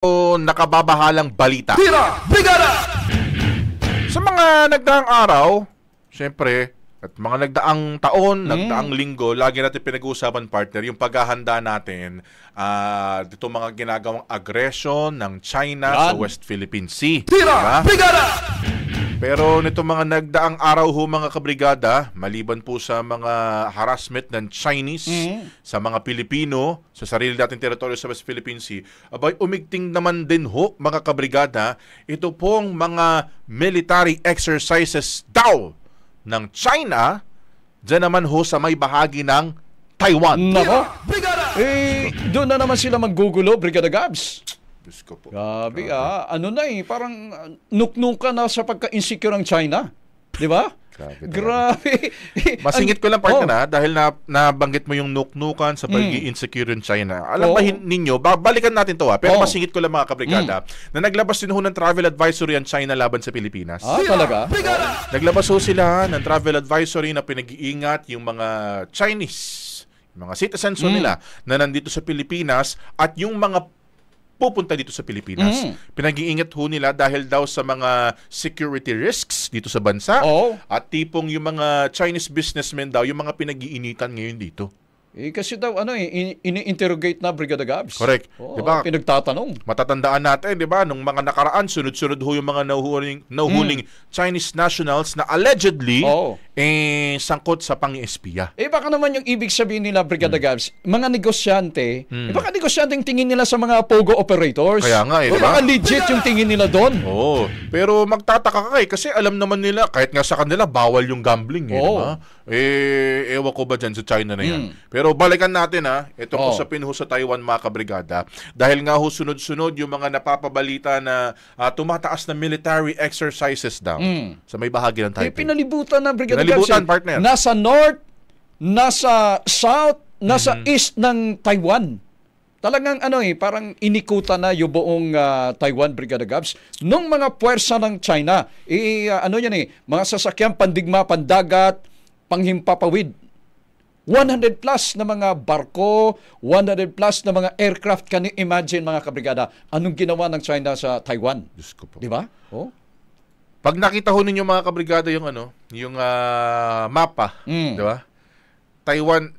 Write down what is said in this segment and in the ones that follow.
nakababahalang balita. Tira! Brigada! Sa mga nagdaang araw, syempre, at mga nagdaang taon, nagdaang linggo, lagi natin pinag-uusapan, partner, yung paghahanda natin dito mga ginagawang aggression ng China sa West Philippine Sea. Tira! Brigada! Pero nito mga nagdaang araw ho, mga kabrigada, maliban po sa mga harassment ng Chinese sa mga Pilipino sa sarili nating teritoryo sa West Philippine Sea, abay umigting naman din ho, mga kabrigada, ito pong mga military exercises daw ng China dyan naman ho sa may bahagi ng Taiwan. Nako! Doon na naman sila maggugulo, Brigada Gabs. Diyos ko po. Grabe ano na parang nuknuka na sa pagka-insecure ng China. Di ba? Grabe. Masingit ko lang, partner, dahil nabanggit mo yung nuknukan sa pag-i-insecure in China. Alam ba ninyo, balikan natin to pero masingit ko lang, mga kabrigada, na naglabas din ho ng travel advisory ang China laban sa Pilipinas. Talaga? Naglabas ho sila ng travel advisory na pinag-iingat yung mga Chinese, mga citizens nila na nandito sa Pilipinas at yung mga pupunta dito sa Pilipinas. Pinag-iingat ho nila dahil daw sa mga security risks dito sa bansa at tipong yung mga Chinese businessmen daw, yung mga pinag-iinitan ngayon dito. Kasi daw ini-interrogate na, Brigada Gabs. Correct. Diba? Pinagtatanong. Matatandaan natin, di ba, nung mga nakaraan, sunod-sunod ho yung mga nahuhuling Chinese nationals na allegedly sangkot sa pang-espiya. Baka naman yung ibig sabihin nila, Brigada Gabs, mga negosyante, baka negosyanteng tingin nila sa mga pogo operators. Kaya nga, di ba? Baka legit yung tingin nila doon. Pero magtataka ka kasi alam naman nila, kahit nga sa kanila, bawal yung gambling. Di ba? Ewan ko ba dyan sa China na yan. Pero balikan natin ito po sa pinho sa Taiwan, mga kabrigada. Dahil nga ho sunod-sunod yung mga napapabalita na tumataas na military exercises daw sa may bahagi ng Taipei. Pinalibutan na, Brigada Gabs. Partner. Nasa north, nasa south, nasa east ng Taiwan. Talagang parang inikutan na yung buong Taiwan, Brigada Gabs. Nung mga puwersa ng China, mga sasakyan, pandigma, pandagat, panghimpapawid. 100 plus na mga barko, 100 plus na mga aircraft. Can you imagine, mga kabrigada, anong ginawa ng China sa Taiwan? Diyos ko po. Di ba? Pag nakita ho ninyo, mga kabrigada, yung mapa, di ba? Taiwan,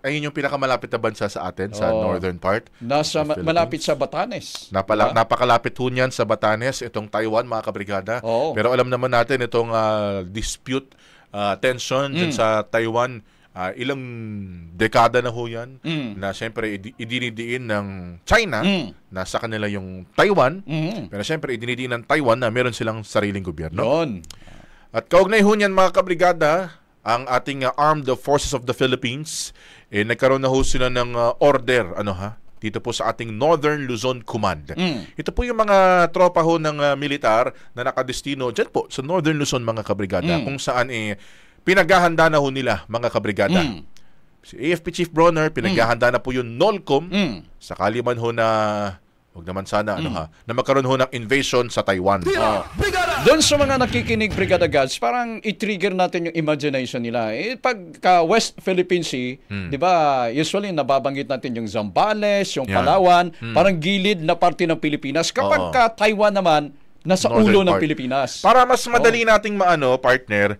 ayun yung pinakamalapit na bansa sa atin, sa northern part. Nasa malapit sa Batanes. Napakalapit ho niyan sa Batanes, itong Taiwan, mga kabrigada. Pero alam naman natin, itong dispute, tension dyan sa Taiwan, ilang dekada na ho yan na siyempre idinidiin ng China na sa kanila yung Taiwan, pero siyempre idinidiin ng Taiwan na meron silang sariling gobyerno. At kaugnay ho niyan, mga kabrigada, ang ating Armed Forces of the Philippines, nagkaroon na ho sila ng order, dito po sa ating Northern Luzon Command. Ito po yung mga tropa ho ng militar na nakadestino dyan po sa Northern Luzon, mga kabrigada, kung saan pinaghahanda na ho nila, mga kabrigada. Si AFP Chief Bronner, pinaghahanda na po yung NOLCOM, sakali man ho na, huwag naman sana, na magkaroon ho ng invasion sa Taiwan. Doon sa mga nakikinig, Brigada Gads, parang i-trigger natin yung imagination nila. Pagka West Philippine Sea, di ba, usually nababanggit natin yung Zambales, yung Palawan, parang gilid na parte ng Pilipinas. Kapag ka Taiwan naman, nasa ulo ng Pilipinas. Para mas madali nating partner,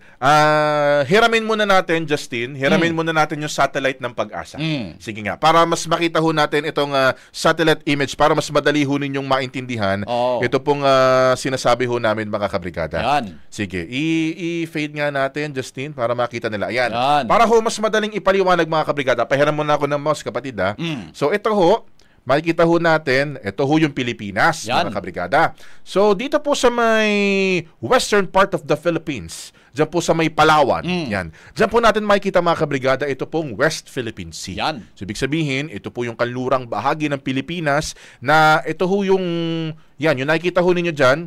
hiramin muna natin, Justin, muna natin yung satellite ng Pag-asa. Sige nga, para mas makita ho natin itong satellite image, para mas madali ho ninyong maintindihan, ito pong sinasabi ho namin, mga kabrigada. Sige, i-fade nga natin, Justin, para makita nila. Ayan. Para ho mas madaling ipaliwanag, mga kabrigada, pahiram muna ako ng mouse, kapatid. So ito ho, makikita ho natin, ito ho yung Pilipinas, mga kabrigada. So, dito po sa may western part of the Philippines, dyan po sa may Palawan, yan. Dyan po natin makikita, mga kabrigada, ito pong West Philippine Sea. So, ibig sabihin, ito po yung kanlurang bahagi ng Pilipinas na ito ho yung, yung nakikita ho ninyo dyan,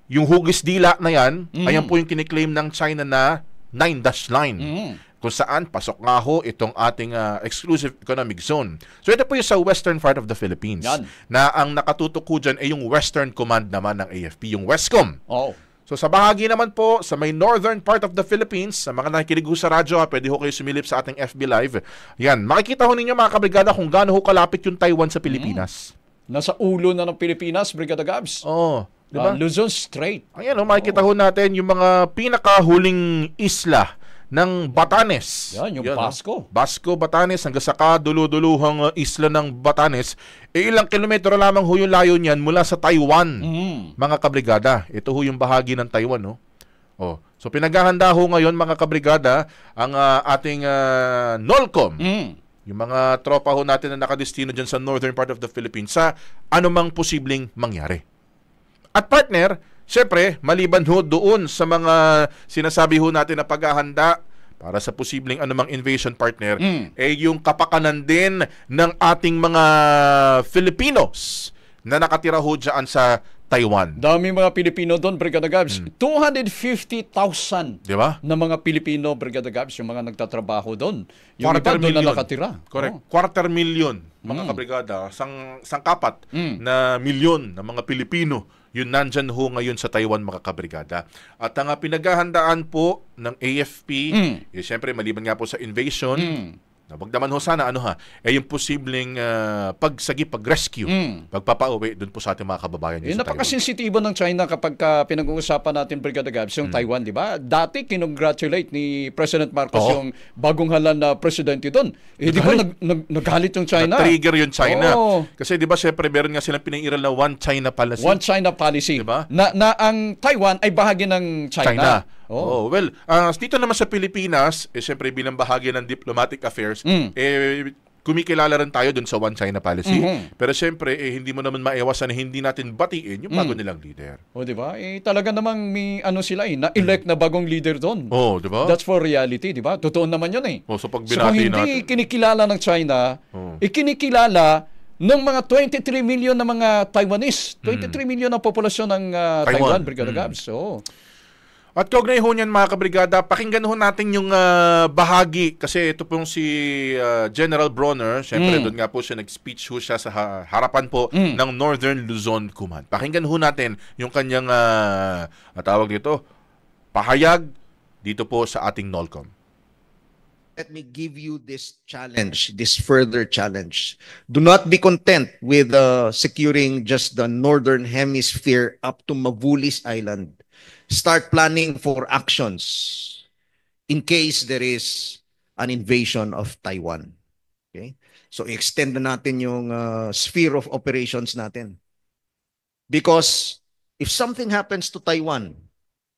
yung hugis dila na yan, ayan po yung kiniklaim ng China na 9-dash line. Kung saan pasok nga ho itong ating exclusive economic zone. So ito po yung sa western part of the Philippines. Na ang nakatutok ko dyan ay yung Western Command naman ng AFP, yung WESCOM. So sa bahagi naman po, sa may northern part of the Philippines, sa mga nakikinig ho sa radyo, pwede ho kayo sumilip sa ating FB Live. Yan, makikita ho ninyo, mga kabrigada, kung gaano ho kalapit yung Taiwan sa Pilipinas. Nasa ulo na ng Pilipinas, Brigada Gabs. Oh, di ba? Luzon Strait. Ayan, makikita ho natin yung mga pinakahuling isla ng Batanes. Yan, yung Basco. Basco, Batanes, hanggang sa kaduluduluhang isla ng Batanes. Ilang kilometro lamang ho yung layo niyan mula sa Taiwan, mga kabrigada. Ito ho yung bahagi ng Taiwan, no? Oh. So pinaghahanda ho ngayon, mga kabrigada, ang ating NOLCOM. Yung mga tropa ho natin na nakadestino dyan sa northern part of the Philippines sa anumang posibleng mangyari. At partner, syempre, maliban ho doon sa mga sinasabi ho natin na paghahanda para sa posibleng anumang invasion, partner, yung kapakanan din ng ating mga Filipinos na nakatira ho dyan sa Taiwan. Dami mga Pilipino doon, Brigada Gabs. 250,000 Diba? na mga Pilipino, Brigada Gabs, yung mga nagtatrabaho doon. Yung iba doon na nakatira. Correct. 250,000 mga kabrigada, sangkapat na milyon ng mga Pilipino yun nandyan ho ngayon sa Taiwan, mga kabrigada. At ang pinaghahandaan po ng AFP, siyempre maliban nga po sa invasion, nabagdaman ho sana yung posibleng pag-rescue, pagpapauwi doon po sa ating mga kababayan sa Taiwan. Napakasensitibo ng China kapag pinag-uusapan natin, Brigada Gabs, yung Taiwan, di ba? Dati kinongratulate ni President Marcos yung bagong halal na presidente doon. Di ba nagalit yung China? Na-trigger yung China. Kasi di ba syempre meron nga silang pinairal na One China Policy. One China Policy. Diba? Na ang Taiwan ay bahagi ng China. Well, dito naman sa Pilipinas, siyempre bilang bahagi ng diplomatic affairs, kumikilala rin tayo dun sa One China Policy. Pero siyempre, hindi mo naman maiwasan na hindi natin batiin yung bago nilang leader. Di ba? Talaga namang may sila na-elect na bagong leader doon. Di ba? That's for reality, di ba? Totoo naman yun So pag binati natin. So kung hindi kinikilala ng China, ikinikilala ng mga 23 million na mga Taiwanese. 23 million ang populasyon ng Taiwan, Brigada Gabs. At kaugnay ho niyan, mga kabrigada, pakinggan ho natin yung bahagi, kasi ito pong si General Bronner, syempre doon nga po siya nag-speech ho siya sa harapan po ng Northern Luzon Command. Pakinggan ho natin yung kanyang tawag dito, pahayag dito po sa ating NOLCOM. Let me give you this challenge, this further challenge. Do not be content with securing just the northern hemisphere up to Mavulis Island. Start planning for actions in case there is an invasion of Taiwan. Okay? So extend na natin yung sphere of operations natin. Because if something happens to Taiwan,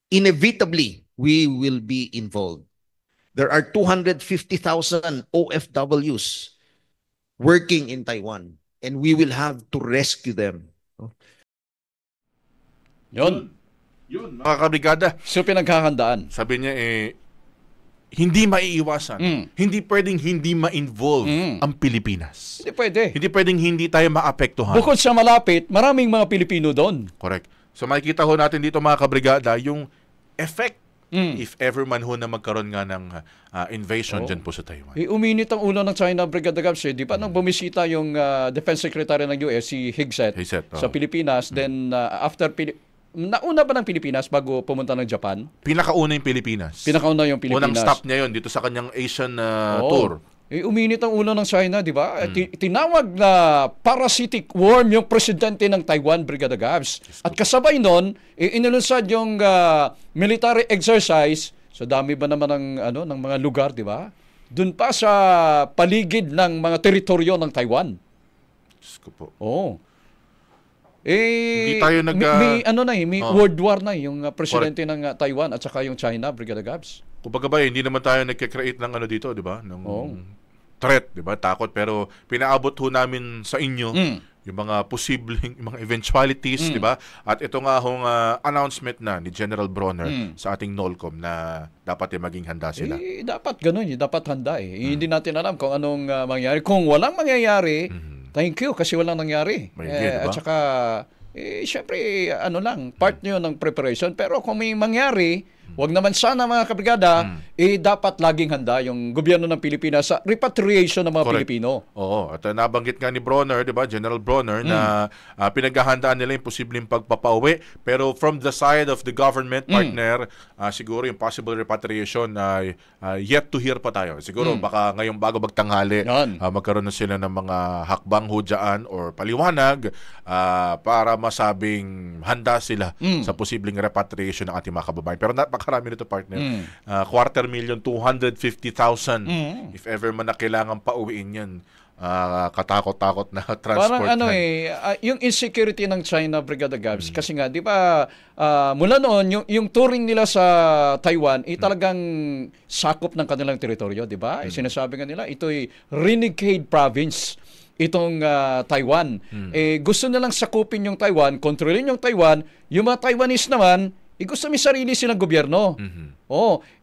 inevitably we will be involved. There are 250,000 OFWs working in Taiwan, and we will have to rescue them. Yun, mga kabrigada. So pinaghahandaan. Sabi niya, hindi maiiwasan. Hindi pwedeng hindi ma-involve ang Pilipinas. Hindi pwede. Hindi pwedeng hindi tayo maapektuhan. Bukod sa malapit, maraming mga Pilipino doon. Correct. So makikita ho natin dito, mga kabrigada, yung effect if ever man ho na magkaroon nga ng invasion dyan po sa Taiwan. Uminit ang ulo ng China, Brigada Gabs. Di ba nang bumisita yung Defense Secretary ng US, si Hegseth, sa Pilipinas, then after nauna ba ng Pilipinas bago pumunta ng Japan? Pinakauna yung Pilipinas. Pinakauna yung Pilipinas. Unang stop niya yun dito sa kanyang Asian tour. Uminit ang ulo ng China, di ba? Tinawag na parasitic worm yung presidente ng Taiwan, Brigada Gabs. At kasabay nun, inilunsad yung military exercise. So dami ba naman ng mga lugar, di ba? Doon pa sa paligid ng mga teritoryo ng Taiwan. Diyos ko po. Hindi tayo may world war na yung presidente ng Taiwan at saka yung China, Brigada Gabs. Kumbaga ba, hindi naman tayo nagke-create ng dito, di ba? Ng threat, di ba? Takot. Pero pinaabot ho namin sa inyo yung mga posibleng, yung mga eventualities, di ba? At ito nga hong announcement na ni General Bronner sa ating NOLCOM na dapat maging handa sila. Dapat ganun, dapat handa . Hindi natin alam kung anong mangyayari. Kung walang mangyayari, thank you kasi walang nangyari. Diba? At saka, syempre, part nyo ng preparation. Pero kung may mangyari, Wag naman sana mga kabrigada, dapat laging handa yung gobyerno ng Pilipinas sa repatriation ng mga Correct. Pilipino. Oo, at nabanggit nga ni Bronner, 'di ba, General Bronner, na pinaghahandaan nila yung posibleng pagpapauwi, pero from the side of the government partner, siguro yung possible repatriation yet to hear pa tayo. Siguro baka ngayong bago magtanghali, magkaroon na sila ng mga hakbang hudyaan or paliwanag para masabing handa sila sa posibleng repatriation ng ating mga kababayan. Pero napakarami nito, partner. 250,000 if ever man na kailangan pauwiin yan. Katakot-takot na transport. Parang yung insecurity ng China, Brigada Gabs, kasi nga, di ba, mula noon, yung touring nila sa Taiwan, talagang sakop ng kanilang teritoryo, di ba? Sinasabi nga nila, ito'y renegade province, itong Taiwan. Gusto nilang sakupin yung Taiwan, kontrolin yung Taiwan, yung mga Taiwanese naman, gusto may sarili silang gobyerno.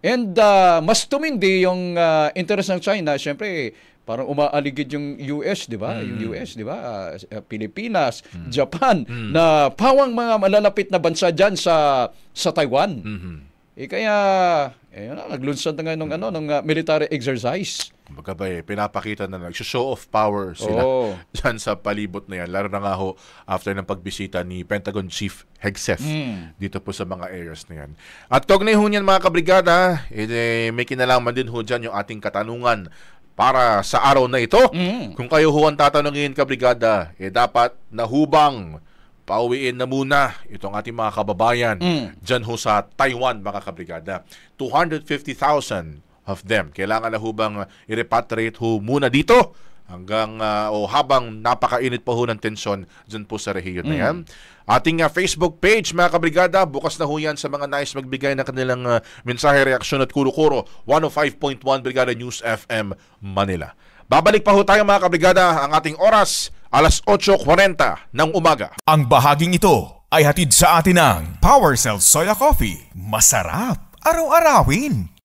And mas tumindi yung interest ng China, syempre, parang umaaligid yung US, di ba? Yung US, di ba? Pilipinas, Japan, na pawang mga malalapit na bansa dyan sa Taiwan. Kaya, naglunsad na nga ng military exercise. Kumbaga ba pinapakita na nag-show of power sila dyan sa palibot na yan. Lalo na nga ho, after ng pagbisita ni Pentagon Chief Hegseth dito po sa mga areas na yan. At kaugnay ho niyan mga kabrigada, may kinalaman din ho dyan yung ating katanungan para sa araw na ito. Kung kayo ho ang tatanungin, kabrigada, dapat nahubang pauwiin na muna itong ating mga kababayan dyan ho sa Taiwan, mga kabrigada. 250,000 of them. Kailangan na hubang i-repatriate ho muna dito hanggang habang napakainit pa ho ng tensyon dyan po sa rehiyon na yan. Ating Facebook page, mga kabrigada, bukas na ho yan sa mga nais magbigay ng kanilang mensahe, reaksyon at kuro-kuro. 105.1 Brigada News FM Manila. Babalik pa ho tayo mga kabrigada, ang ating oras, alas 8:40 ng umaga. Ang bahaging ito ay hatid sa atin ng Power Cell Soya Coffee. Masarap araw-arawin.